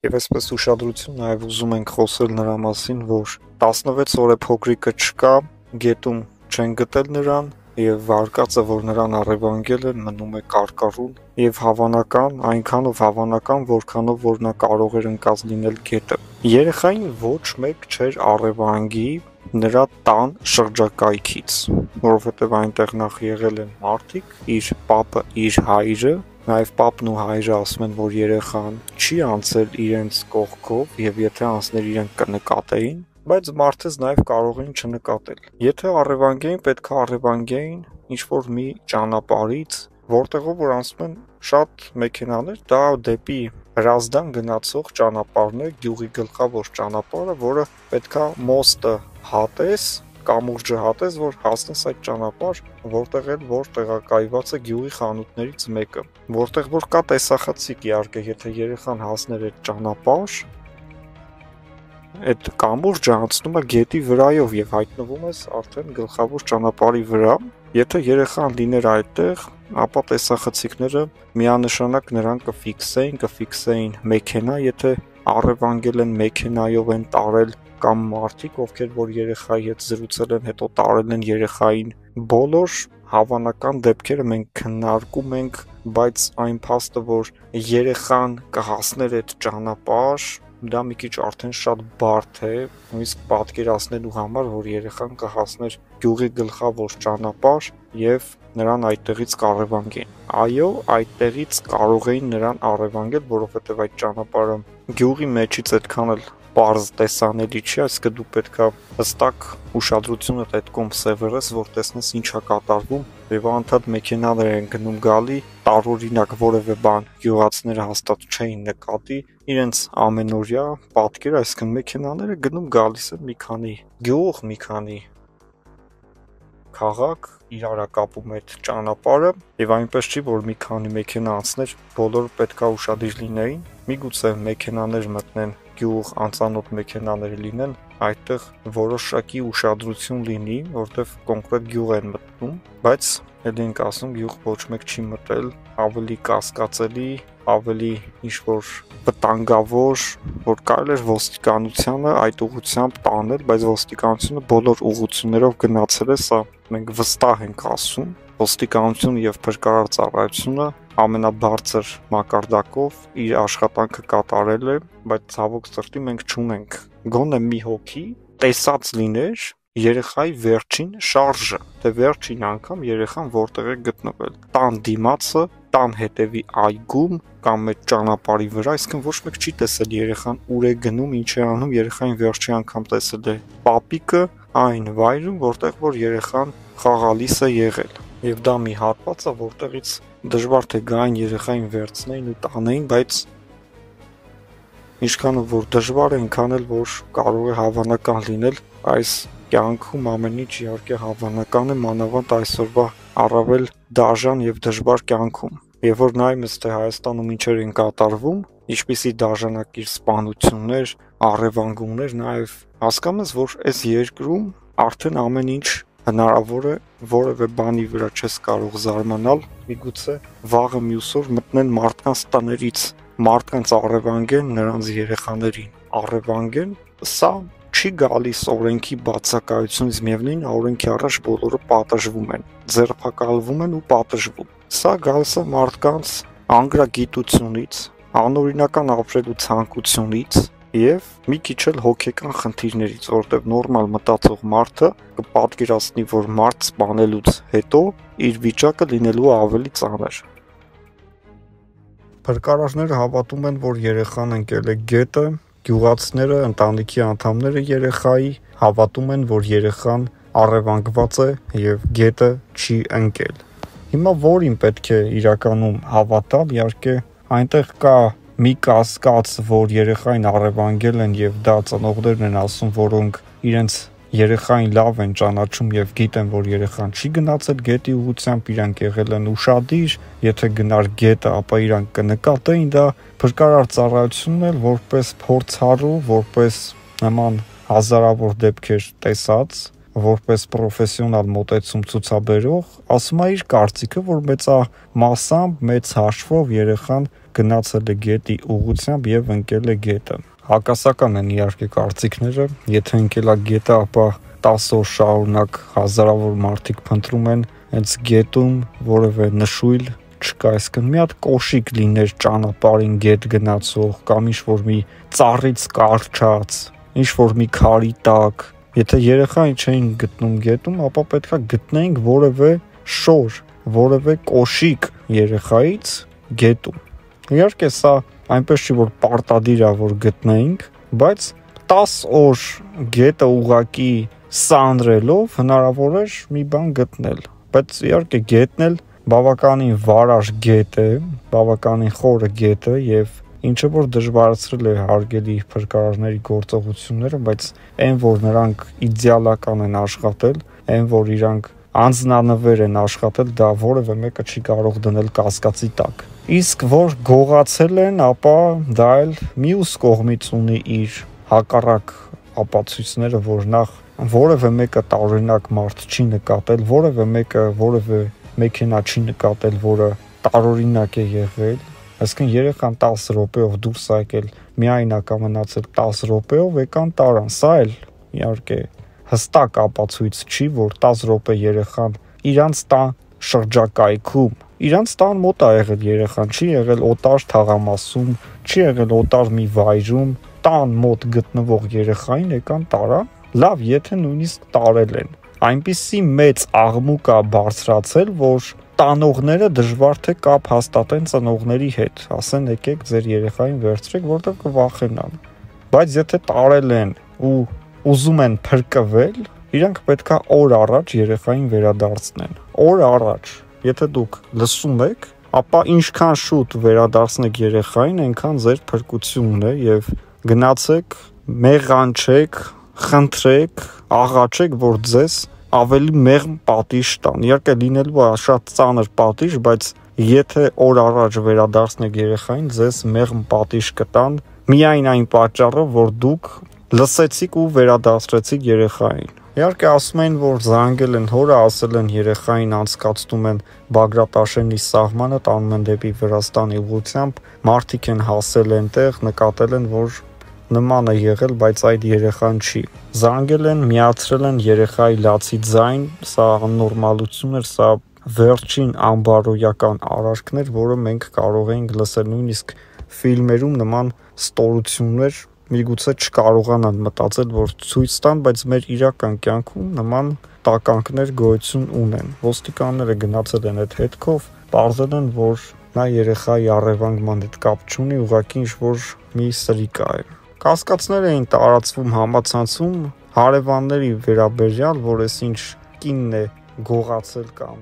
Եվ այսպես ուշադրություն նաև ուզում ենք խոսել նրա մասին, որ 16 օրը փոքրիկը չկա, գետում չեն գտել նրան, եւ վարկածը, որ նրան առևանգել են, մնում է կարկառուն եւ հավանական, այնքանով հավանական, որքանով որ նա կարող էր ընկած լինել գետը։ Երեխային ոչ մեկ չէր առևանգի նրա տան շրջակայքից, որովհետեւ այնտեղ նախ եղել են մարդիկ, իր պապը, իր հայրը, նաեւ պապն ու հայրը ասում են, որ երեխան չի անցել իրենց կողքով եւ եթե անցներ իրենք կնկատեին, բայց մարդες նաև կարող էին չնկատել։ Եթե առևանգեին, պետք է առևանգեին ինչ-որ մի ճանապարհից, որտեղով որ անցնում են շատ մեքենաներ, դա դեպի Հրազդան գնացող ճանապարհն է, գյուղի գլխավոր ճանապարհը, որը պետք է մոստը հատես, կամուրջը հատես, որ հասնես այդ ճանապարհ, որտեղ էլ որ տեղակայված է գյուղի խանութներից մեկը, որտեղ որ կա տեսախցիկ իհարկե, եթե երեխան հասներ այդ ճանապարհ, այդ կամուրջը անցնում է գետի վրայով եւ հայտնվում ես արդեն գլխավոր ճանապարհի վրա։ Եթե երեխան լիներ այդտեղ, ապա տեսախցիկները միանշանակ նրան կֆիքսեին մեքենա, եթե առևանգել են մեքենայով են տարել կամ մարդիկ, ովքեր որ երեխայի հետ զրուցել են, հետո տարել են երեխային, բոլոր հավանական դեպքերը մենք քննարկում ենք, բայց այն փաստը, որ երեխան կհասներ այդ ճանապարհ, դա մի քիչ արդեն շատ բարդ է, նույնիսկ պատկերացնելու համար, որ երեխան կհասներ գյուղի գլխավոր ճանապարհ եւ նրան այդտեղից կառևանգեն։ Այո, այդտեղից կարող էին նրան առևանգել, որովհետեւ այդ ճանապարհը գյուղի մեջից այդքան էլ պարզ տեսանելի չի, այսինքն դու պետքա հստակ ուշադրությունը դետկոմ սևեռես, որ տեսնես ինչա կատարվում, եւ անդադ մեքենաներ են գնում գալի, տարօրինակ որևէ բան գյուղացիները հաստատ չէին նկատի, իրենց ամենօրյա պատկեր, այսինքն մեքենաները գնում գալիս են մի քանի գյուղ, մի քանի քաղաք իրարակապում այդ ճանապարհը եւ այնպես չի որ մի քանի մեքենա անցներ բոլորը պետքա ուշադիր լինեին միգուցե մեքենաներ մտնեն գյուղ անծանոթ մեքենաներ լինեն այդտեղ որոշակի ուշադրություն լինի որտեվ կոնկրետ գյուղ են մտնում բայց ելի ենք ասում գյուղ ոչ մեկ չի մտել ավելի կասկածելի ավելի ինչ-որ վտանգավոր, որ կարելի էր ոստիկանությանը այդ ուղղությամբ տանել, բայց ոստիկանությունը բոլոր ուղղություններով գնացել է, սա մենք վստահ ենք ասում, ոստիկանությունը եւ փրկարար ծառայությունը ամենաբարձր մակարդակով իր աշխատանքը կատարել է, բայց ցավոք սրտի մենք չունենք գոնե մի հոգի տեսած լիներ երեխայի վերջին շարժը, թե վերջին անգամ երեխան որտեղ է գտնվել, տան դիմացը, տան հետևի այգում կամ այդ ճանապարհի վրա, այսինքն ոչ մեկ չի տեսել երեխան ուր է գնում, ինչ է անում, երեխային վերջի անգամ տեսել է պապիկը այն վայրում, որտեղ որ երեխան խաղալիս է եղել։ Եվ դա մի հատված է, որտեղից դժվար թե գային երեխային վերցնեին ու տանեին, բայց ինչքանով որ դժվար է, այնքան էլ որ կարող է հավանական լինել, այս կյանքում ամեն ինչ իհարկե հավանական է, մանավանդ այսօրվա առավել դաժան եւ դժվար կյանքում։ Եվ որ նայում ես թե Հայաստանում ինչեր են կատարվում, ինչպիսի դաժանակիր սպանություններ, առևանգումներ, նաեւ հասկանում ես, որ այս երկրում արդեն ամեն ինչ հնարավոր է, որևէ բանի վրա չես կարող զարմանալ, միգուցե վաղը մյուսօր մտնեն մարդկանց տներից, մարդկանց առևանգեն նրանց երեխաներին, առևանգեն, սա չի գալիս օրենքի բացակայությունից միևնույն օրենքի առաջ բոլորը պատժվում են, ձերբակալվում են ու պատժվում։ Սա գալիս է մարդկանց անգրագիտությունից, անօրինական ապրելու ցանկությունից եւ մի քիչ էլ հոգեկան խնդիրներից, որտեղ նորմալ մտածող մարդը կպատկերացնի, որ մարդ սպանելուց հետո իր վիճակը լինելու ավելի ծանր։ Փրկարարները հավատում են, որ երեխան ընկել է գետը, գյուղացիները, ընտանիքի անդամները երեխայի հավատում են, որ երեխան առևանգված է եւ գետը չի ընկել։ Հիմա որին պետք է իրականում հավատալ, իհարկե այնտեղ կա մի կասկած, որ երեխային առևանգել են եւ դա ծնողներն են ասում, որոնք իրենց երեխային լավ են ճանաչում եւ գիտեն, որ երեխան չի գնացել գետի ուղղությամբ, իրանք եղել են ուշադիր, եթե գնար գետը, ապա իրանք կնկատեին, դա փրկարար ծառայությունն էլ որպես փորձառու, որպես նման հազարավոր դեպքեր տեսած, որպես պրոֆեսիոնալ մոտեցում ցուցաբերող, ասում է իր կարծիքը, որ մեծամասամբ մեծ հաշվով երեխան գնացել է գետի ուղղությամբ եւ ընկել է գետը։ Հակասական են իհարկե կարծիքները, եթե ընկել է գետը, ապա 10 օր շարունակ հազարավոր մարդիկ փնտրում են հենց գետում որևէ նշույլ չկա, այսինքն մի հատ կոշիկ լիներ ճանապարհին գետ գնացող կամ ինչ-որ մի ծառից կարճած, ինչ-որ մի քարի տակ, եթե երեխային չէին գտնում գետում, ապա պետքա գտնեինք որևէ շոր, որևէ կոշիկ երեխայից գետում։ Իհարկե սա այնպես չի, որ պարտադիր է, որ գտնեինք, բայց 10 օր գետը ուղակի սանրելով հնարավոր էր մի բան գտնել, բայց իհարկե գետն էլ բավականին վարար գետ է, բավականին խորը գետ է եւ ինչը որ դժվարացրել է հարգելի փրկարարների գործողությունները, բայց այն որ նրանք իդեալական են աշխատել, այն որ իրանք անձնանվեր են աշխատել, դա որևէ մեկը չի կարող դնել կասկածի տակ։ Իսկ որ գողացել են, ապա դա էլ մյուս կողմից ունի իր հակառակ ապացույցները, որ նախ որևէ մեկը տարօրինակ մարդ չի նկատել, որևէ մեկը որևէ մեքենա չի նկատել, որը տարօրինակ է եղել, այսինքն երեխան 10 րոպեով դուրս է եկել, միայնակ մնացել 10 րոպեով եկան տարան, սա էլ իհարկե հստակ ապացույց չի, որ 10 րոպե երեխան իրանց տան շրջակայքում, իրանց տան մոտ է եղել երեխան, չի եղել օտար թաղամասում, չի եղել օտար մի վայրում, տան մոտ գտնվող երեխային եկան տարան, լավ, եթե նույնիսկ տարել են, այնպիսի մեծ աղմուկ է բարձրացել, որ տանողները դժվար թե կապ հաստատեն ծնողների հետ, ասեն եկեք ձեր երեխային վերցրեք, որտեղ կվախենան։ Բայց եթե տարել են ու ուզում են փրկվել, իրանք պետքա օր առաջ երեխային վերադարձնեն։ Օր առաջ, եթե դուք լսում եք, ապա ինչքան շուտ վերադարձնեք երեխային, այնքան ձեր փրկությունն է եւ գնացեք, մեղանչեք, խնդրեք, աղաչեք, որ ձեզ ավելի մեղմ պատիժ տան։ Իհարկե լինելու է շատ ծանր պատիժ, բայց եթե օր առաջ վերադարձնեք երեխային, ձեզ մեղմ պատիժ կտան միայն այն պատճառով, որ դուք լսեցիք ու վերադարձրեցիք երեխային։ Իհարկե ասում են, որ զանգել են հորը, ասել են երեխային անցկացնում են Բագրատաշենի սահմանը, տանում են դեպի Վրաստանի ուղղությամբ, մարդիկ են հասել այնտեղ, նկատել են, որ նման է եղել, բայց այդ երեխան չի։ Զանգել են, միացրել են երեխայի լացի ձայն, սա աննորմալություն էր, սա վերջին անբարոյական արարքներ, որը մենք կարող էինք լսել, նույնիսկ ֆիլմերում նման ստորություններ միգուցե չկարողանան մտածել, որ ցույց տան, բայց մեր իրական կյանքում նման տականքներ գոյություն ունեն։ Ոստիկանները գնացել են այդ հետքով, պարզել են, որ նա երեխայի առևանգման հետ կապ չունի, ուղղակի ինչ-որ մի սրիկ է։ Կասկածներ էին տարածվում համացանցում հարևանների վերաբերյալ, որ էս ինչ կինն է գողացել կամ